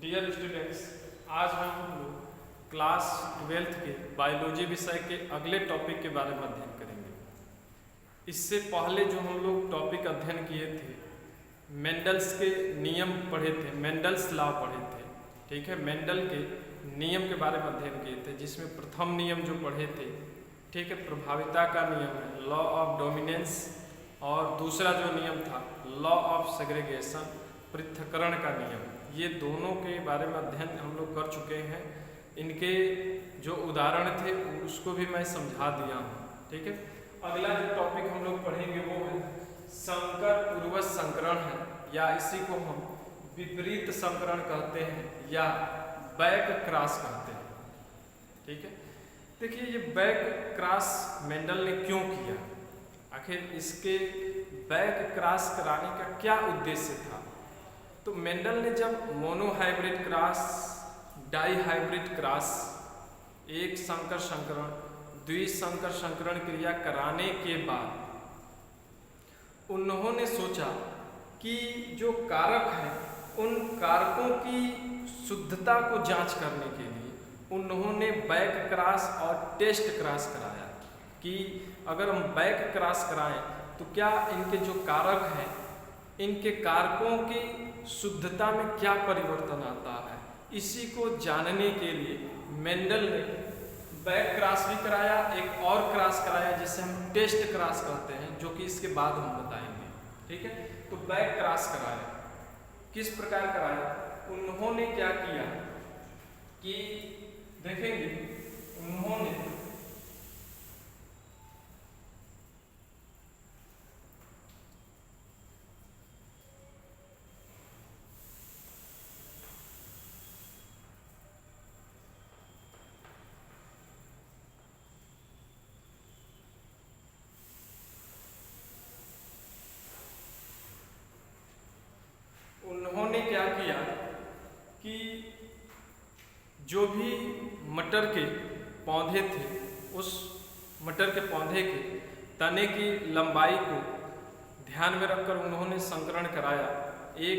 Dear students, आज हम लोग क्लास 12th के बायोलॉजी विषय के अगले टॉपिक के बारे में अध्ययन करेंगे। इससे पहले जो हम लोग टॉपिक अध्ययन किए थे, मेंडल्स के नियम पढ़े थे, मेंडल्स लॉ पढ़े थे। ठीक है, मेंडल के नियम के बारे में अध्ययन किए थे, जिसमें प्रथम नियम जो पढ़े थे, ठीक है, प्रभाविता का नियम है, लॉ ऑफ डोमिनेंस, और दूसरा जो नियम था लॉ ऑफ सेग्रीगेशन, पृथक्करण का नियम। ये दोनों के बारे में अध्ययन हम लोग कर चुके हैं। इनके जो उदाहरण थे उसको भी मैं समझा दिया हूँ। ठीक है, अगला जो टॉपिक हम लोग पढ़ेंगे वो है संकर पूर्वज संकरण है, या इसी को हम विपरीत संकरण कहते हैं या बैक क्रॉस कहते हैं। ठीक है, देखिए ये बैक क्रॉस मेंडल ने क्यों किया, आखिर इसके बैक क्रॉस कराने का क्या उद्देश्य था। तो मेंडल ने जब मोनोहाइब्रिड क्रॉस, डाईहाइब्रिड क्रॉस, एक संकर संकरण, द्विसंकर संकरण क्रिया कराने के बाद उन्होंने सोचा कि जो कारक हैं उन कारकों की शुद्धता को जांच करने के लिए उन्होंने बैक क्रॉस और टेस्ट क्रॉस कराया कि अगर हम बैक क्रॉस कराएं तो क्या इनके जो कारक हैं, इनके कारकों की शुद्धता में क्या परिवर्तन आता है। इसी को जानने के लिए मेंडल ने बैक क्रॉस भी कराया, एक और क्रॉस कराया जिसे हम टेस्ट क्रॉस कहते हैं, जो कि इसके बाद हम बताएंगे। ठीक है, तो बैक क्रॉस कराया, किस प्रकार कराया, उन्होंने क्या किया कि देखेंगे, उन्होंने क्या किया कि जो भी मटर के पौधे थे, उस मटर के पौधे के तने की लंबाई को ध्यान में रखकर उन्होंने संकरण कराया। एक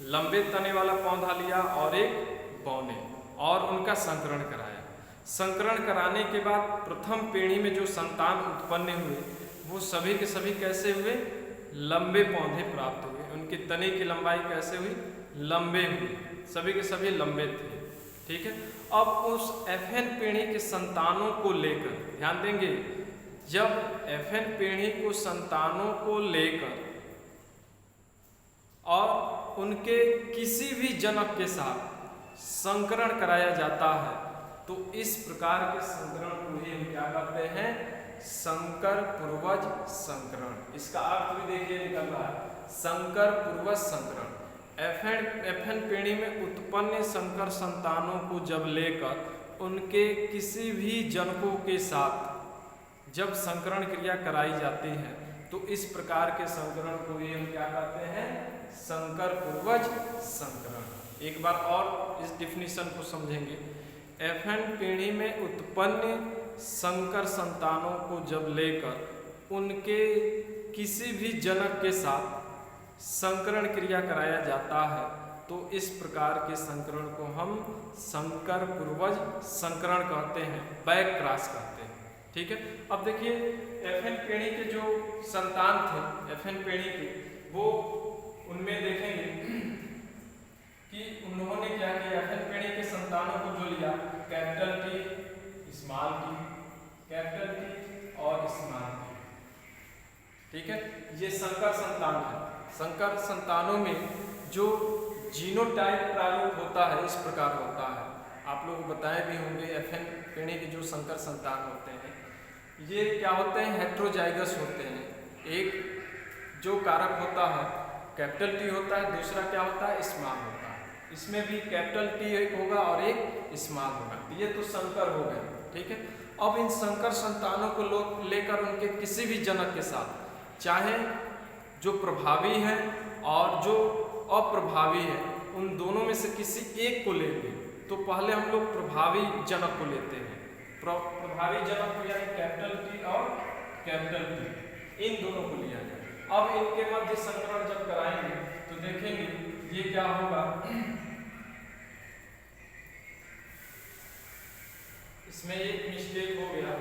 लंबे तने वाला पौधा लिया और एक बौने, और उनका संकरण कराया। संकरण कराने के बाद प्रथम पीढ़ी में जो संतान उत्पन्न हुए वो सभी के सभी कैसे हुए, लंबे पौधे प्राप्त हुए। उनके तने की लंबाई कैसे हुई, लंबे हुए, सभी के सभी लंबे थे। ठीक है, अब उस एफएन पीढ़ी के संतानों को लेकर ध्यान देंगे, जब एफएन पीढ़ी को संतानों को लेकर और उनके किसी भी जनक के साथ संकरण कराया जाता है तो इस प्रकार के संकरण को ही हम क्या कहते हैं, संकर पूर्वज संकरण। इसका अर्थ भी देखिए निकल रहा है, संकर पूर्वज संकरण। एफएन पीढ़ी में उत्पन्न संकर संतानों को जब लेकर उनके किसी भी जनकों के साथ जब संकरण क्रिया कराई जाती है तो इस प्रकार के संकरण को ही हम क्या कहते हैं, संकर पूर्वज संकरण। एक बार और इस डिफिनीशन को समझेंगे। एफएन पीढ़ी में उत्पन्न संकर संतानों को जब लेकर उनके किसी भी जनक के साथ संकरण क्रिया कराया जाता है तो इस प्रकार के संकरण को हम संकर पूर्वज संकरण कहते हैं, बैक क्रॉस कहते हैं। ठीक है, अब देखिए एफएन पीढ़ी के जो संतान थे एफएन पीढ़ी के, वो उनमें देखेंगे कि उन्होंने क्या किया, एफएन पीढ़ी के संतानों को जो लिया, capital T, small T, capital T और स्मॉल टी। ठीक है, ये संकर संतान है। संकर संतानों में जो जीनोटाइप प्रारूप होता है इस प्रकार होता है, आप लोग बताए भी होंगे। एफएन पीढ़ी के जो संकर संतान होते हैं ये क्या होते हैं, हेट्रोजाइगस होते हैं। एक जो कारक होता है कैपिटल टी होता है, दूसरा क्या होता है, स्मॉल होता है। इसमें भी कैपिटल टी एक होगा और एक स्मॉल होगा, ये तो संकर हो गए। ठीक है, अब इन संकर संतानों को लेकर उनके किसी भी जनक के साथ, चाहे जो प्रभावी है और जो अप्रभावी है, उन दोनों में से किसी एक को लेंगे तो पहले हम लोग प्रभावी जनक को लेते हैं। प्रभावी जनक को यानी कैपिटल टी और कैपिटल टी, इन दोनों को लिया जाए। अब इनके मध्य संकरण जब कराएंगे तो देखेंगे ये क्या होगा, इसमें एक मिस्टेक हो गया।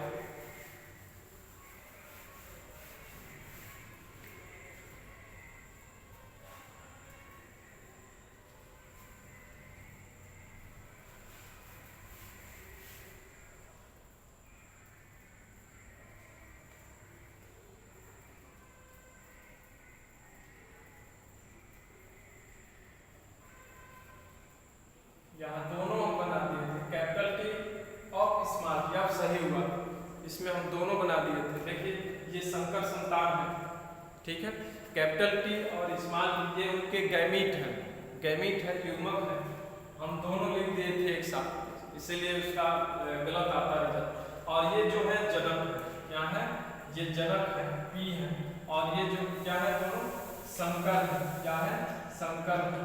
यहाँ दोनों हम बना दिए थे, कैपिटल टी और स्मॉल टी। अब सही हुआ, इसमें हम दोनों बना दिए थे। देखिए ये संकर संतान है, ठीक है। कैपिटल टी और स्मॉल टी ये उनके गैमीट है, गैमीट है, युग्मक है। हम दोनों लिख दिए थे एक साथ, इसीलिए उसका गलत आता रिजल्ट। और ये जो है जनक है, क्या है ये जनक है, पी है। और ये जो क्या है दोनों संकर है, क्या है संकर है,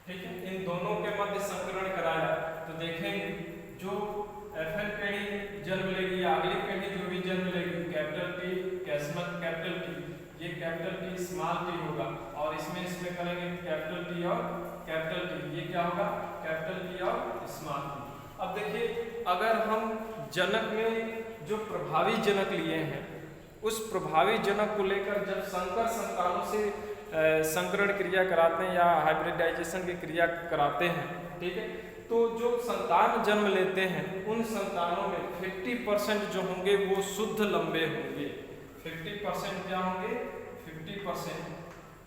ठीक है। इन दोनों के मध्य संकरण कराया तो देखेंगे जो एफएन पीढ़ी जन्म लेगी, अगली पीढ़ी जो भी जन्म लेगी, कैपिटल टी कैपिटल टी, ये कैपिटल टी स्मॉल टी होगा। और इसमें करेंगे कैपिटल टी और कैपिटल टी, ये क्या होगा कैपिटल टी और स्मॉल टी। अब देखिए अगर हम जनक में जो प्रभावी जनक लिए हैं, उस प्रभावी जनक को लेकर जब संकर संतानों से संकरण क्रिया कराते हैं या हाइब्रिडाइजेशन की क्रिया कराते हैं, ठीक है, तो जो संतान जन्म लेते हैं उन संतानों में 50% जो होंगे वो शुद्ध लंबे होंगे। 50% क्या होंगे, 50%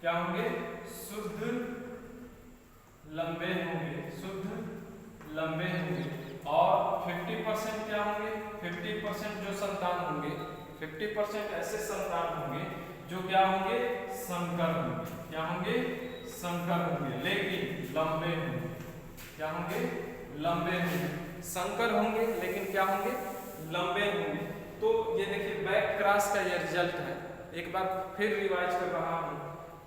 क्या होंगे शुद्ध लंबे होंगे, शुद्ध लंबे होंगे। और 50% क्या होंगे, 50% जो संतान होंगे, 50% ऐसे संतान होंगे जो क्या होंगे संकर होंगे, क्या होंगे संकर होंगे, लेकिन लंबे होंगे, क्या होंगे लंबे होंगे। संकर होंगे लेकिन क्या होंगे लंबे होंगे। तो ये देखिए बैक क्रॉस का ये रिजल्ट है। एक बार फिर रिवाइज कर रहा हूँ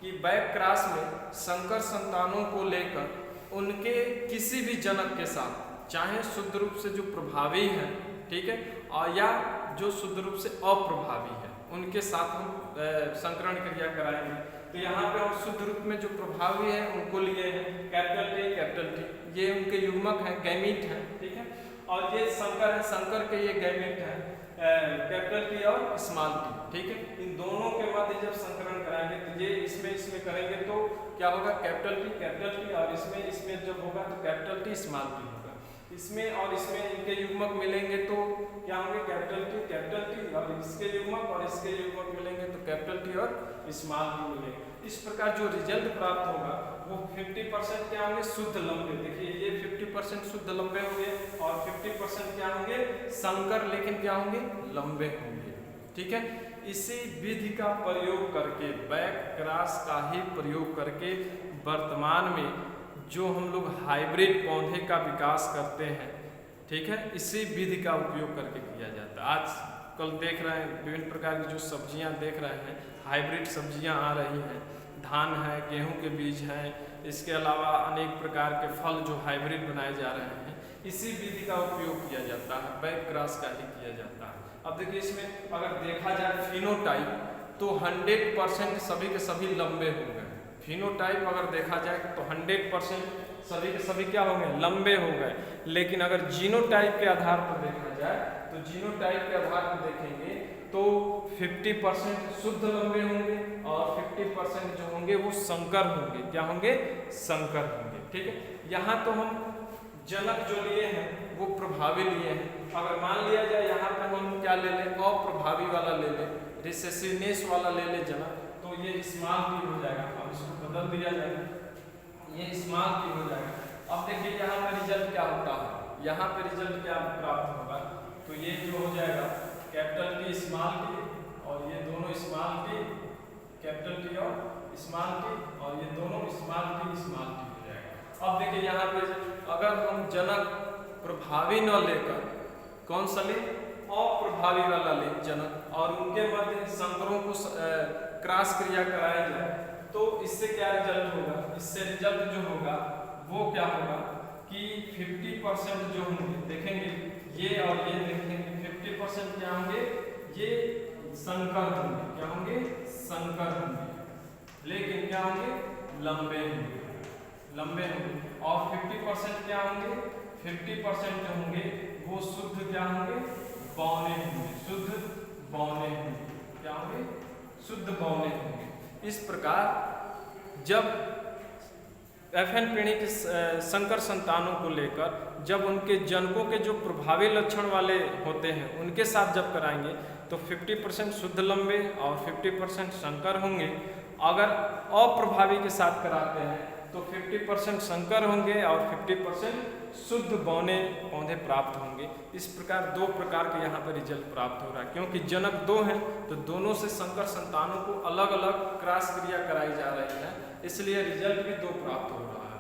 कि बैक क्रॉस में संकर संतानों को लेकर उनके किसी भी जनक के साथ, चाहे शुद्ध रूप से जो प्रभावी है, ठीक है, और या जो शुद्ध रूप से अप्रभावी है, उनके साथ हम संकरण क्रिया कराएंगे। तो यहाँ पे हम शुद्ध रूप में जो प्रभावी है उनको लिए हैं कैपिटल टी, ये उनके युग्मक है, गैमीट है, ठीक है। और ये संकर है, संकर के ये गैमीट है कैपिटल टी और स्मॉल टी, ठीक है। इन दोनों के मध्य जब संकरण कराएंगे तो ये इसमें करेंगे तो क्या होगा कैपिटल टी और इसमें जब होगा तो कैपिटल टी स्मॉल टी होगा। इसमें और इसमें इनके युग्मक मिलेंगे तो क्या होंगे कैपिटल टी और इसके युग्मक और इसके युग्मक मिलेंगे तो कैपिटल टी और स्मॉल टी मिलेंगे। इस प्रकार जो रिजल्ट प्राप्त होगा वो 50% क्या होंगे शुद्ध लंबे। देखिए ये 50% शुद्ध लंबे होंगे और 50% क्या होंगे संकर, लेकिन क्या होंगे लंबे होंगे, ठीक है। इसी विधि का प्रयोग करके, बैक क्रॉस का ही प्रयोग करके वर्तमान में जो हम लोग हाइब्रिड पौधे का विकास करते हैं, ठीक है, इसी विधि का उपयोग करके किया जाता है। आज कल देख रहे हैं विभिन्न प्रकार की जो सब्जियां देख रहे हैं, हाइब्रिड सब्जियां आ रही हैं, धान है, गेहूं के बीज हैं, इसके अलावा अनेक प्रकार के फल जो हाइब्रिड बनाए जा रहे हैं, इसी विधि का उपयोग किया जाता है, बैक क्रॉस का ही किया जाता है। अब देखिए इसमें अगर देखा जाए फिनोटाइप तो 100% सभी के सभी लंबे हो गए। फिनोटाइप अगर देखा जाए तो 100% सभी के सभी क्या होंगे लंबे हो गए। लेकिन अगर जीनोटाइप के आधार पर देखा जाए तो जीनोटाइप के आधार पर देखेंगे तो 50% शुद्ध लंबे होंगे और 50% जो होंगे वो संकर होंगे, क्या होंगे संकर होंगे, ठीक है। यहाँ तो हम जनक जो लिए हैं वो प्रभावी लिए हैं। अगर मान लिया जाए यहाँ पे हम क्या ले लें अप्रभावी वाला ले लें, रिसेसिवनेस वाला ले लें जनक, तो ये स्मॉल टी हो जाएगा। अब इसको बदल दिया जाएगा, ये स्मॉल टी हो जाएगा। अब देखिए यहाँ पे रिजल्ट क्या होता है, यहाँ पे रिजल्ट क्या प्राप्त होगा, तो ये जो हो जाएगा कैपिटल टी स्मॉल टी और ये दोनों स्मॉल टी, कैपिटल टी और स्मॉल टी और ये दोनों स्मॉल टी हो जाएगा। अब देखिए यहाँ पे अगर हम जनक प्रभावी न लेकर कौन सा ले अप्रभावी वाला ले जनक और उनके मध्य संकरों को क्रॉस क्रिया कराया जाए तो इससे क्या रिजल्ट होगा, इससे रिजल्ट जो होगा वो क्या होगा कि 50% जो होंगे देखेंगे ये और ये देखेंगे 50% क्या होंगे ये संकर होंगे, क्या होंगे संकर होंगे, लेकिन क्या होंगे लंबे होंगे, लंबे होंगे। और 50% क्या होंगे 50% जो होंगे वो शुद्ध क्या होंगे, बौने होंगे, शुद्ध बौने होंगे, क्या होंगे, शुद्ध बौने होंगे। इस प्रकार जब FN पीढ़ी के संकर संतानों को लेकर जब उनके जनकों के जो प्रभावी लक्षण वाले होते हैं उनके साथ जब कराएंगे तो 50% शुद्ध लंबे और 50% संकर होंगे। अगर अप्रभावी के साथ कराते हैं तो 50% संकर होंगे और 50% शुद्ध बौने पौधे प्राप्त होंगे। इस प्रकार दो प्रकार के यहाँ पर रिजल्ट प्राप्त हो रहा है, क्योंकि जनक दो हैं तो दोनों से संकर संतानों को अलग अलग क्रॉस क्रिया कराई जा रही है, इसलिए रिजल्ट भी दो प्राप्त हो रहा है।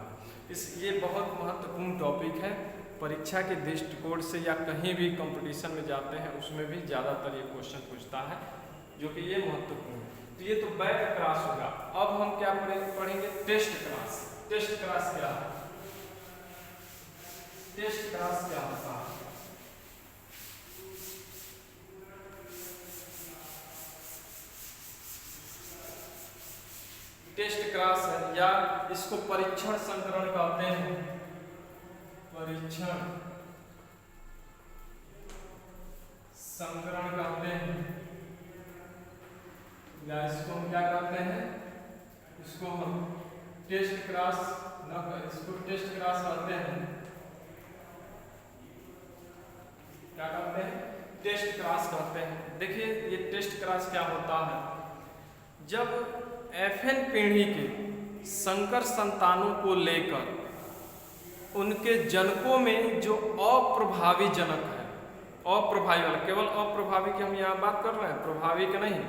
ये बहुत महत्वपूर्ण टॉपिक है, परीक्षा के दृष्टिकोण से या कहीं भी कंपटीशन में जाते हैं उसमें भी ज़्यादातर ये क्वेश्चन पूछता है, जो कि ये महत्वपूर्ण है। तो ये तो बैक क्रॉस होगा। अब हम क्या पढ़ेंगे, टेस्ट क्रॉस। टेस्ट क्रॉस क्या है, टेस्ट क्रॉस क्या होता है? टेस्ट क्रॉस है या इसको परीक्षण संकरण कहते हैं, परीक्षण संकरण कहते हैं, या इसको हम क्या कहते हैं, इसको हम टेस्ट क्रॉस इसको टेस्ट क्रॉस कहते हैं, क्या कहते हैं, टेस्ट क्रॉस कहते हैं। देखिए ये टेस्ट क्रॉस क्या होता है, जब FN पीढ़ी के संकर संतानों को लेकर उनके जनकों में जो अप्रभावी जनक है, अप्रभावी वाला, केवल अप्रभावी की हम यहाँ बात कर रहे हैं, प्रभावी के नहीं,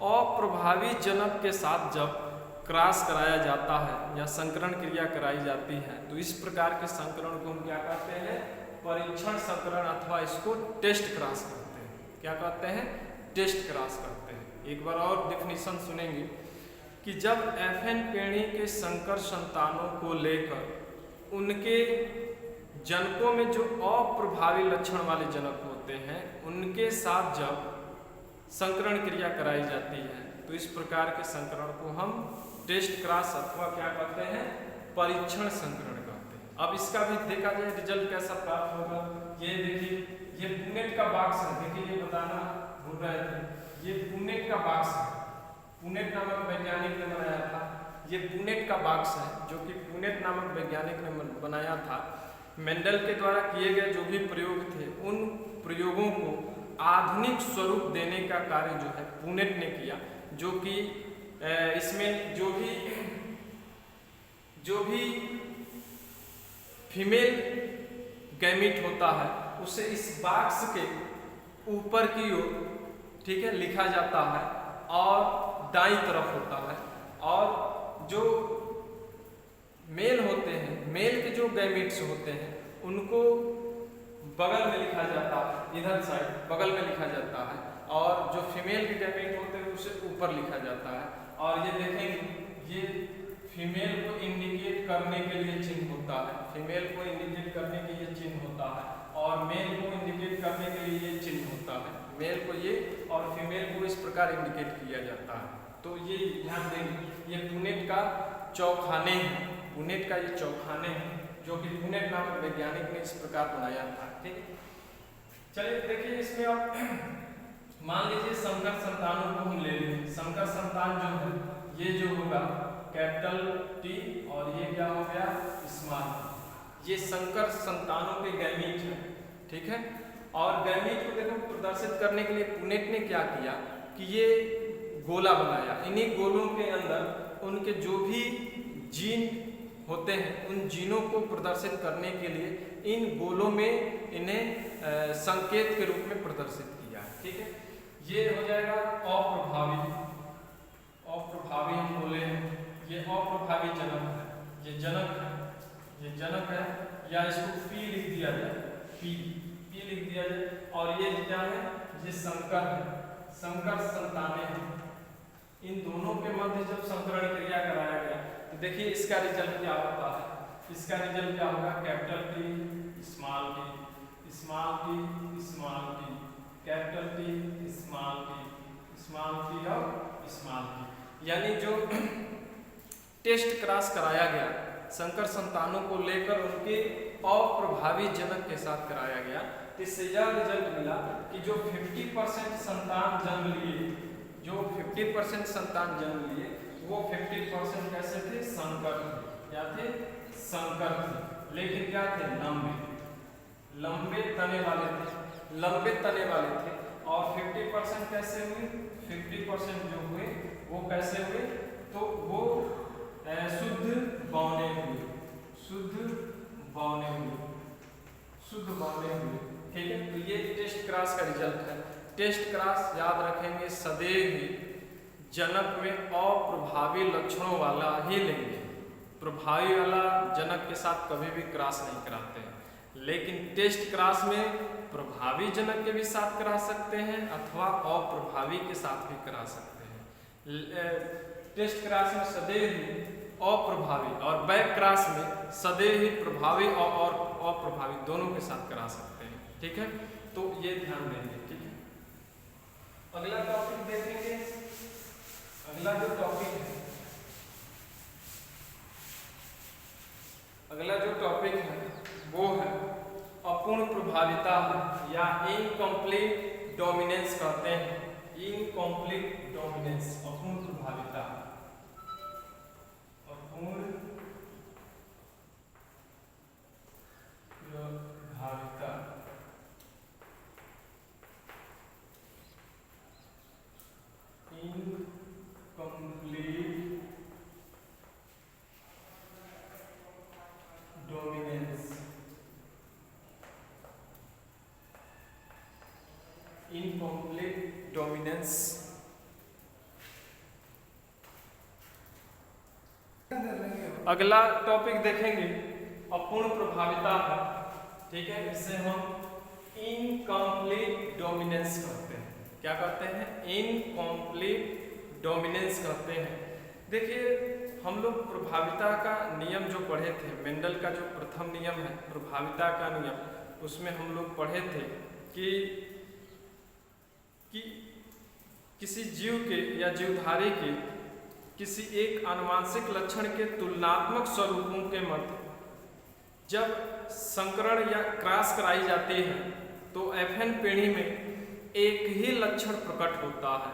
अप्रभावी जनक के साथ जब क्रॉस कराया जाता है या संकरण क्रिया कराई जाती है तो इस प्रकार के संकरण को हम क्या कहते हैं, परीक्षण संकरण अथवा इसको टेस्ट क्रॉस कहते हैं। क्या कहते हैं, टेस्ट क्रॉस कहते हैं। एक बार और डिफिनीशन सुनेंगे कि जब FN पीढ़ी के संकर संतानों को लेकर उनके जनकों में जो अप्रभावी लक्षण वाले जनक होते हैं उनके साथ जब संकरण क्रिया कराई जाती है तो इस प्रकार के संकरण को हम टेस्ट क्रॉस अथवा क्या कहते हैं, परीक्षण संकरण कहते हैं। अब इसका भी देखा जाए रिजल्ट कैसा प्राप्त होगा। ये देखिए ये पुनेट का बॉक्स है, देखिए ये बताना भूल रहे थे, ये पुनेट का बॉक्स है, पुनेट नामक वैज्ञानिक ने बनाया था। ये पुनेट का बॉक्स है जो कि पुनेट नामक वैज्ञानिक ने बनाया था। मेंडल के द्वारा किए गए जो भी प्रयोग थे उन प्रयोगों को आधुनिक स्वरूप देने का कार्य जो है पुनेट ने किया, जो कि इसमें जो भी फीमेल गैमीट होता है उसे इस बॉक्स के ऊपर की ओर, ठीक है, लिखा जाता है और दाईं तरफ होता है, और जो मेल होते हैं, मेल के जो गैमीट्स होते हैं उनको बगल में लिखा जाता है, इधर साइड बगल में लिखा जाता है, और जो फीमेल के गैमीट होते हैं उसे ऊपर लिखा जाता है। और ये देखेंगे ये फीमेल को इंडिकेट करने के लिए चिन्ह होता है, फीमेल को इंडिकेट करने के लिए चिन्ह होता है, और मेल को इंडिकेट करने के लिए ये चिन्ह होता है, मेल को ये और फीमेल को इस प्रकार इंडिकेट किया जाता है। तो ये ध्यान देंगे, ये पुनेट का चौखाने हैं, पुनेट का ये चौखाने हैं जो कि पुनेट नामक वैज्ञानिक ने इस प्रकार बनाया था। ठीक है, चलिए देखिए इसमें आप मान लीजिए संकर संतानों को हम ले लेंगे। संकर संतान जो है ये जो होगा कैपिटल T और ये क्या हो गया स्मॉल, ये संकर संतानों के गैमीट है। ठीक है, और गैमीट को देखो प्रदर्शित करने के लिए पुनेट ने क्या किया कि ये गोला बनाया, इन्हीं गोलों के अंदर उनके जो भी जीन होते हैं उन जीनों को प्रदर्शित करने के लिए इन गोलों में इन्हें संकेत के रूप में प्रदर्शित किया। ठीक है, ये हो जाएगा अप्रभावी, अप्रभावी हम बोले हैं, ये अप्रभावी जनक है, ये जनक है, ये जनक है, या इसको P लिख दिया जाए, P लिख दिया जाए, और ये क्या है, ये संकर है, संकर संतानें हैं। इन दोनों के मध्य जब संकरण क्रिया कराया गया तो देखिए इसका रिजल्ट क्या होता है, इसका रिजल्ट क्या होगा, capital T small t, small t small t, capital T small t और स्मॉल t। यानी जो टेस्ट क्रॉस कराया गया संकर संतानों को लेकर उनके अप्रभावी जनक के साथ कराया गया। इससे यह रिजल्ट मिला कि जो 50% संतान जन्म लिए, जो 50% संतान जन्म लिए वो 50% कैसे थे? संकर थे। क्या थे? संकर थे। लेकिन क्या थे? लंबे तने वाले थे, लंबे तने वाले थे। और 50% कैसे हुए? 50% जो हुए वो कैसे हुए? तो वो शुद्ध बौने हुए, शुद्ध बौने हुए, शुद्ध बौने हुए। ठीक है, तो ये टेस्ट क्रॉस का रिजल्ट है। टेस्ट क्रॉस याद रखेंगे, सदैव ही जनक में अप्रभावी लक्षणों वाला ही लेंगे, प्रभावी वाला जनक के साथ कभी भी क्रॉस नहीं कराते हैं। लेकिन टेस्ट क्रॉस में प्रभावी जनक के भी साथ करा सकते हैं अथवा अप्रभावी के साथ भी करा सकते हैं। टेस्ट क्रॉस में सदैव ही अप्रभावी और बैक क्रॉस में सदैव ही प्रभावी और अप्रभावी दोनों के साथ करा सकते हैं। ठीक है, तो ये ध्यान देंगे। ठीक है, अगला टॉपिक देखेंगे। अगला जो टॉपिक है, अगला जो टॉपिक है वो है अपूर्ण प्रभाविता या इनकम्प्लीट डोमिनेंस कहते हैं। इनकम्प्लीट डोमिनेंस, अपूर्ण प्रभाविता, अपूर्ण प्रभाविता। Incomplete dominance, incomplete dominance. अगला टॉपिक देखेंगे अपूर्ण प्रभाविता है। ठीक है, इसे हम इनकम्प्लीट डोमिनेंस कहते हैं। क्या कहते हैं? इनकम्प्लीट डोमिनेंस कहते हैं। देखिए, हम लोग प्रभाविता का नियम जो पढ़े थे, मेंडल का जो प्रथम नियम है प्रभाविता का नियम, उसमें हम लोग पढ़े थे कि किसी जीव के या जीवधारी के किसी एक आनुवांशिक लक्षण के तुलनात्मक स्वरूपों के मध्य जब संकरण या क्रॉस कराई जाती है तो एफएन पीढ़ी में एक ही लक्षण प्रकट होता है।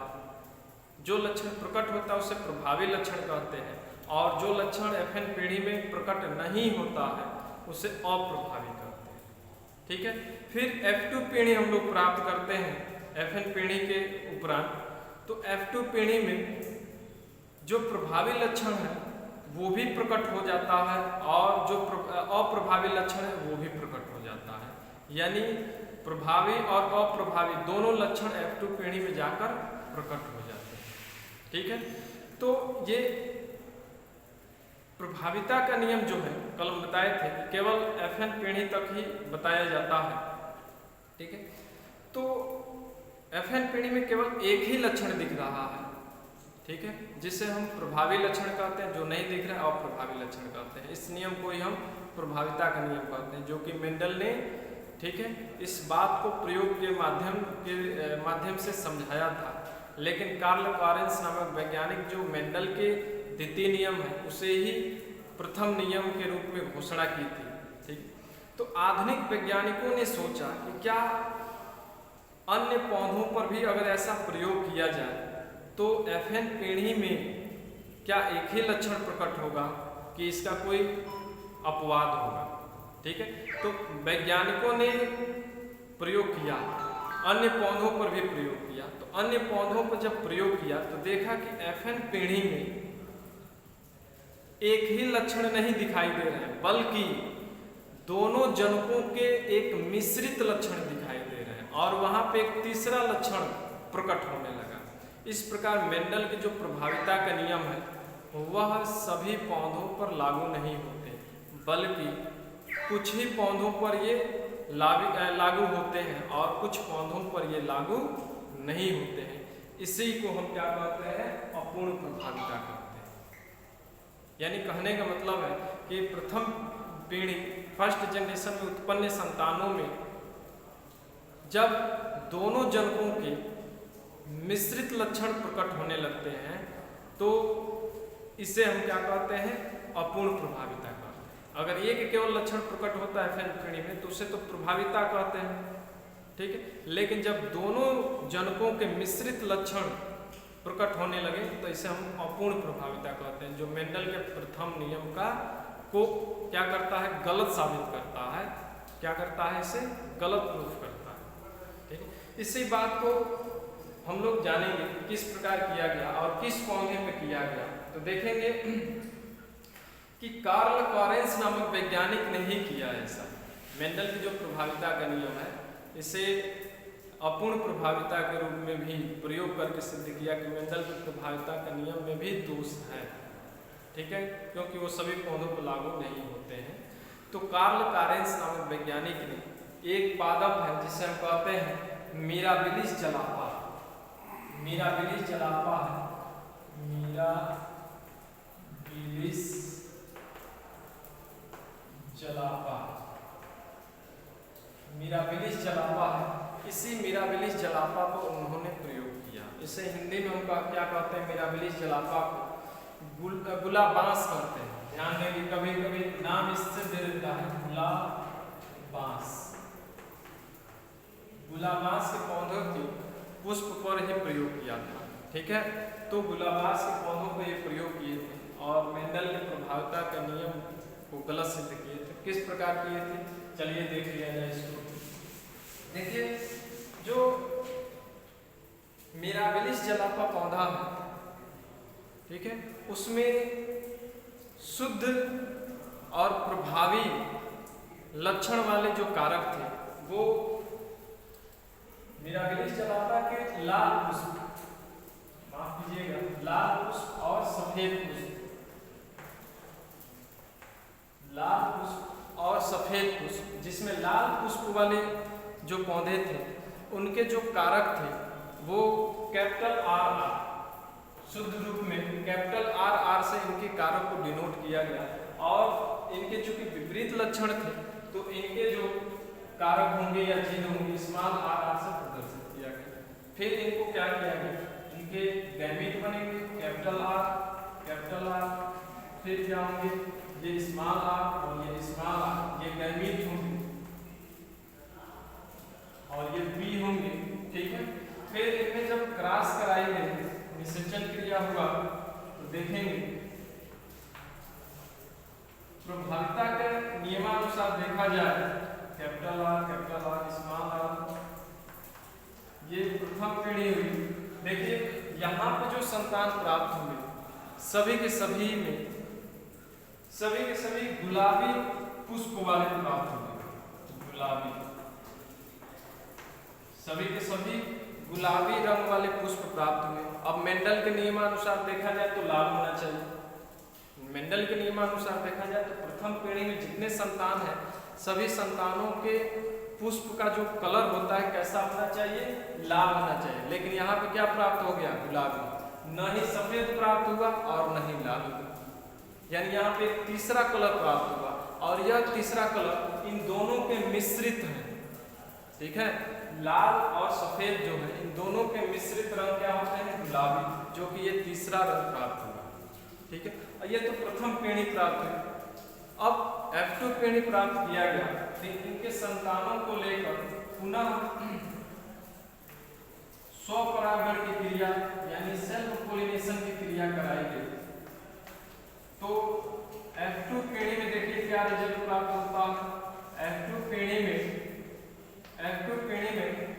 जो लक्षण प्रकट होता है उसे प्रभावी लक्षण कहते हैं, और जो लक्षण एफएन पीढ़ी में प्रकट नहीं होता है उसे अप्रभावी कहते हैं। ठीक है, फिर F2 पीढ़ी हम लोग प्राप्त करते हैं एफएन पीढ़ी के उपरांत। तो F2 पीढ़ी में जो प्रभावी लक्षण है वो भी प्रकट हो जाता है और जो अप्रभावी लक्षण है वो भी प्रकट हो जाता है। यानी प्रभावी और अप्रभावी दोनों लक्षण F2 पीढ़ी में जाकर प्रकट हो जाते हैं। ठीक है, तो ये प्रभाविता का नियम जो है कल हम बताए थे कि केवल एफएन पीढ़ी तक ही बताया जाता है। ठीक है, तो एफएन पीढ़ी में केवल एक ही लक्षण दिख रहा है। ठीक है, जिसे हम प्रभावी लक्षण कहते हैं, जो नहीं दिख रहा है अप्रभावी लक्षण कहते हैं। इस नियम को ही हम प्रभाविता का नियम कहते हैं, जो कि मेंडल ने, ठीक है, इस बात को प्रयोग के माध्यम से समझाया था। लेकिन कार्ल लॉरेंस नामक वैज्ञानिक जो मेंडल के द्वितीय नियम है उसे ही प्रथम नियम के रूप में घोषणा की थी। ठीक, तो आधुनिक वैज्ञानिकों ने सोचा कि क्या अन्य पौधों पर भी अगर ऐसा प्रयोग किया जाए तो एफएन पीढ़ी में क्या एक ही लक्षण प्रकट होगा कि इसका कोई अपवाद होगा। ठीक है, तो वैज्ञानिकों ने प्रयोग किया, अन्य पौधों पर भी प्रयोग किया। तो अन्य पौधों पर जब प्रयोग किया तो देखा कि एफएन पीढ़ी में एक ही लक्षण नहीं दिखाई दे रहे हैं, बल्कि दोनों जनकों के एक मिश्रित लक्षण दिखाई दे रहे हैं और वहां पे एक तीसरा लक्षण प्रकट होने लगा। इस प्रकार मेंडल की जो प्रभाविता का नियम है वह सभी पौधों पर लागू नहीं होते, बल्कि कुछ ही पौधों पर ये लागू होते हैं और कुछ पौधों पर ये लागू नहीं होते हैं। इसी को हम क्या कहते हैं? अपूर्ण प्रभाविता कहते हैं। यानी कहने का मतलब है कि प्रथम पीढ़ी, फर्स्ट जनरेशन में उत्पन्न संतानों में जब दोनों जनकों के मिश्रित लक्षण प्रकट होने लगते हैं तो इसे हम क्या कहते हैं? अपूर्ण प्रभाविता कहते हैं। अगर एक केवल लक्षण प्रकट होता है फेनफेणी में तो उसे तो प्रभाविता कहते हैं, ठीक है। लेकिन जब दोनों जनकों के मिश्रित लक्षण प्रकट होने लगे तो इसे हम अपूर्ण प्रभाविता कहते हैं, जो मेंडल के प्रथम नियम का को क्या करता है, गलत साबित करता है। क्या करता है, इसे गलत प्रूफ करता है, ठीक है। इसी बात को हम लोग जानेंगे किस प्रकार किया गया और किस पौधे में किया गया। तो देखेंगे कि कार्ल लॉरेंस नामक वैज्ञानिक ने ही किया ऐसा। मेंडल की जो प्रभाविता का नियम है इसे अपूर्ण प्रभाविता के रूप में भी प्रयोग करके सिद्ध किया कि मेंडल की प्रभाविता का नियम में भी दोष है, ठीक है, क्योंकि वो सभी पौधों पर लागू नहीं होते हैं। तो कार्ल लॉरेंस नामक वैज्ञानिक ने एक पादप है जिसे हम कहते हैं मिराबिलिस जलापा। मिराबिलिस जलापा है, मिराबिलिस जलापा, मिराबिलिस जलापा है। इसी मिराबिलिस जलापा को उन्होंने प्रयोग किया। इसे हिंदी में हम क्या कहते हैं, मिराबिलिस जलापा को गुलाबांस कहते हैं। ध्यान देंगे कभी कभी नाम इससे दे देता है गुलाबांस। गुलाबांस के पौधों के पुष्प पर ही प्रयोग किया था, ठीक है। तो गुलाबांस के पौधों पर ये प्रयोग किए थे और मेंडल के प्रभाविता का नियम को गलत सिद्ध किए थे। किस प्रकार किए थे, चलिए देख लिया जाए इसको। देखिए, जो मिराबिलिस जलापा पौधा है, ठीक है, उसमें शुद्ध और प्रभावी लक्षण वाले जो कारक थे वो मिराबिलिस जलापा के लाल पुष्प, माफ कीजिएगा, लाल पुष्प और सफेद पुष्प, लाल पुष्प और सफेद पुष्प, जिसमें लाल पुष्प वाले जो पौधे थे उनके जो कारक थे वो कैपिटल आर, शुद्ध रूप में कैपिटल आर से इनके कारक को डिनोट किया गया। और इनके चूंकि विपरीत लक्षण थे तो इनके जो कारक होंगे या चिन्ह होंगे स्मॉल आर से प्रदर्शित किया गया। फिर इनको क्या किया गया, इनके गैमीट बनेंगे कैपिटल आर, फिर क्या होंगे ये स्मॉल आर और ये स्मॉल आर, ये गैमीट होंगे और ये बी होंगे, ठीक है। फिर इनमें जब क्रॉस कराई गई, निषेचन क्रिया हुआ, तो देखेंगे प्रभाविता के नियमानुसार देखा जाए कैपिटल आर स्मॉल आर, ये प्रथम पीढ़ी हुई। देखिए यहाँ पे जो संतान प्राप्त हुए सभी के सभी गुलाबी पुष्प वाले प्राप्त हुए, गुलाबी, सभी के सभी गुलाबी रंग वाले पुष्प प्राप्त हुए। अब मेंडल के नियमानुसार देखा जाए तो लाल होना चाहिए। मेंडल के नियमानुसार देखा जाए तो प्रथम पीढ़ी में जितने संतान हैं सभी संतानों के पुष्प का जो कलर होता है कैसा होना चाहिए, लाल होना चाहिए। लेकिन यहाँ पे क्या प्राप्त हो गया, गुलाबी, न ही सफेद प्राप्त हुआ और न ही लाल हुआ, यानी यहाँ पे तीसरा कलर प्राप्त हुआ और यह तीसरा कलर इन दोनों के मिश्रित है, ठीक है। लाल और सफेद जो है इन दोनों के मिश्रित रंग क्या होते हैं, गुलाबी, जो कि ये तीसरा रंग प्राप्त हुआ, ठीक है। ये तो प्रथम पीढ़ी प्राप्त हुई। अब F2 पीढ़ी प्राप्त किया गया, फिर इनके संतानों को लेकर पुनः स्वपरागण की क्रिया यानी सेल्फ पोलिनेशन की क्रिया कराई गई। तो F2 पीढ़ी में देखिए क्या रिजल्ट प्राप्त होता है। F2 पीढ़ी में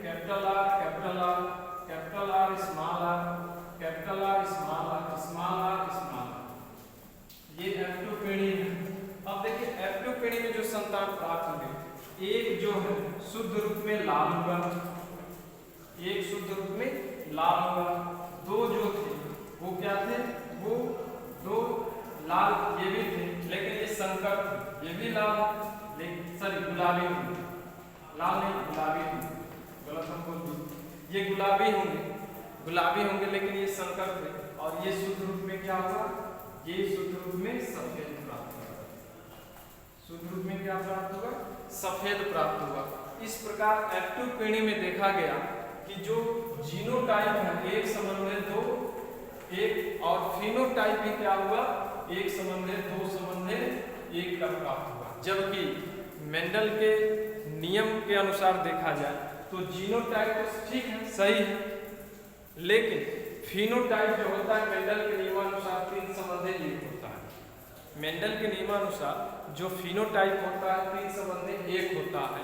कैपिटल आर स्मॉल आर, ये F2 पीढ़ी है। अब देखिए F2 पीढ़ी में जो संतान प्राप्त हुए, एक जो है शुद्ध रूप में लाल हुआ, एक शुद्ध रूप में लाल हुआ, दो जो थे वो क्या थे, वो दो लाल ये भी थे लेकिन ये संकर थे, ये भी लाल, लेकिन सॉरी गुलाबी होंगे, लाल नहीं गुलाबी होंगे, गलत हम बोल दिए, ये गुलाबी होंगे लेकिन ये संकर थे। और ये शुद्ध रूप में क्या हुआ, ये शुद्ध रूप में सफेद प्राप्त हुआ, शुद्ध रूप में क्या प्राप्त हुआ, सफेद प्राप्त हुआ। इस प्रकार F2 पीढ़ी में देखा गया कि जो जीनोटाइप है एक समन्वय दो, एक और फिनोटाइप भी क्या हुआ, एक समन्वय दो समन्वय 1 का प्राप्त हुआ। जबकि मेंडल के नियम के अनुसार देखा जाए तो जीनोटाइप तो ठीक है, सही है, लेकिन फिनोटाइप जो होता है मेंडल के नियमानुसार 3 संबंधी 1 होता है। मेंडल के नियमानुसार जो फिनोटाइप होता है 3 संबंधी 1 होता है,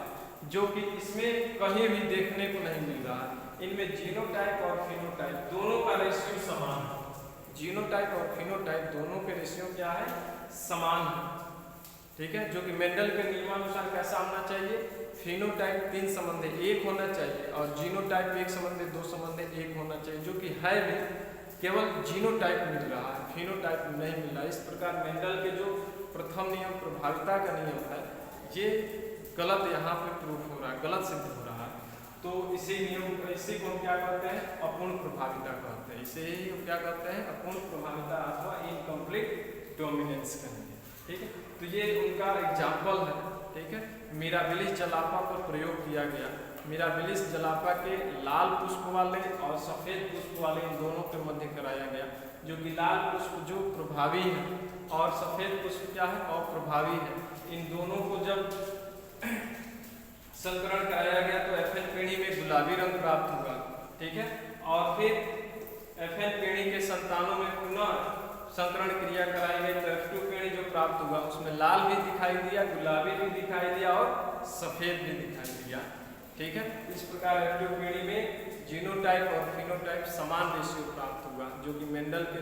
जो कि इसमें कहीं भी देखने को नहीं मिल रहा है। इनमें जीनोटाइप और फिनोटाइप दोनों का रेशियो समान है। जीनोटाइप और फिनोटाइप दोनों के रेशियो क्या है, समान है, ठीक है। जो कि मेंडल के नियमानुसार कैसा होना चाहिए, फिनोटाइप 3 संबंधी 1 होना चाहिए और जीनोटाइप 1 संबंधी 2 संबंधी 1 होना चाहिए, जो कि है भी केवल जीनोटाइप मिल रहा है, फिनोटाइप नहीं मिल रहा है। इस प्रकार मेंडल के जो प्रथम नियम प्रभाविता का नियम है, ये गलत यहाँ पे प्रूफ हो रहा है, गलत सिद्ध हो रहा है। तो इसी को हम क्या कहते हैं, अपूर्ण प्रभाविता कहते हैं। इसे ही हम क्या कहते हैं, अपूर्ण प्रभाविता अथवा इनकम्प्लीट डोमिनेंस कहेंगे, ठीक है। तो ये उनका एग्जाम्पल है, ठीक है। मिराबिलिस जलापा पर प्रयोग किया गया। मिराबिलिस जलापा के लाल पुष्प वाले और सफेद पुष्प वाले इन दोनों के मध्य कराया गया, जो कि लाल पुष्प जो प्रभावी है और सफेद पुष्प क्या है, अप्रभावी है। इन दोनों को जब संकरण कराया गया तो एफएन पेड़ी में गुलाबी रंग प्राप्त हुआ, ठीक है। और फिर एफएन पेड़ी के संतानों में पुनः संकरण क्रिया कराई गई तो F2 पेड़ी जो प्राप्त हुआ उसमें लाल भी दिखाई दिया, गुलाबी भी दिखाई दिया और सफेद भी दिखाई दिया, ठीक है। इस प्रकार F2 पेड़ी में जीनोटाइप और फिनोटाइप समान रेशियो प्राप्त हुआ, जो कि मेंडल के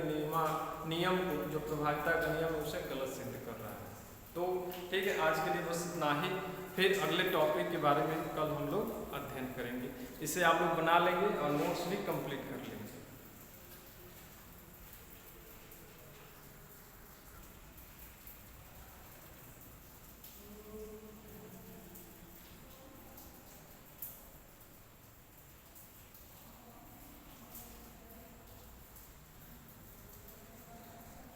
नियम को, जो प्रभाविता का नियम है, उसे गलत सिद्ध कर रहा है। तो ठीक है, आज के लिए बस इतना ही। फिर अगले टॉपिक के बारे में कल हम लोग अध्ययन करेंगे। इसे आप लोग बना लेंगे और नोट्स भी कंप्लीट कर लेंगे।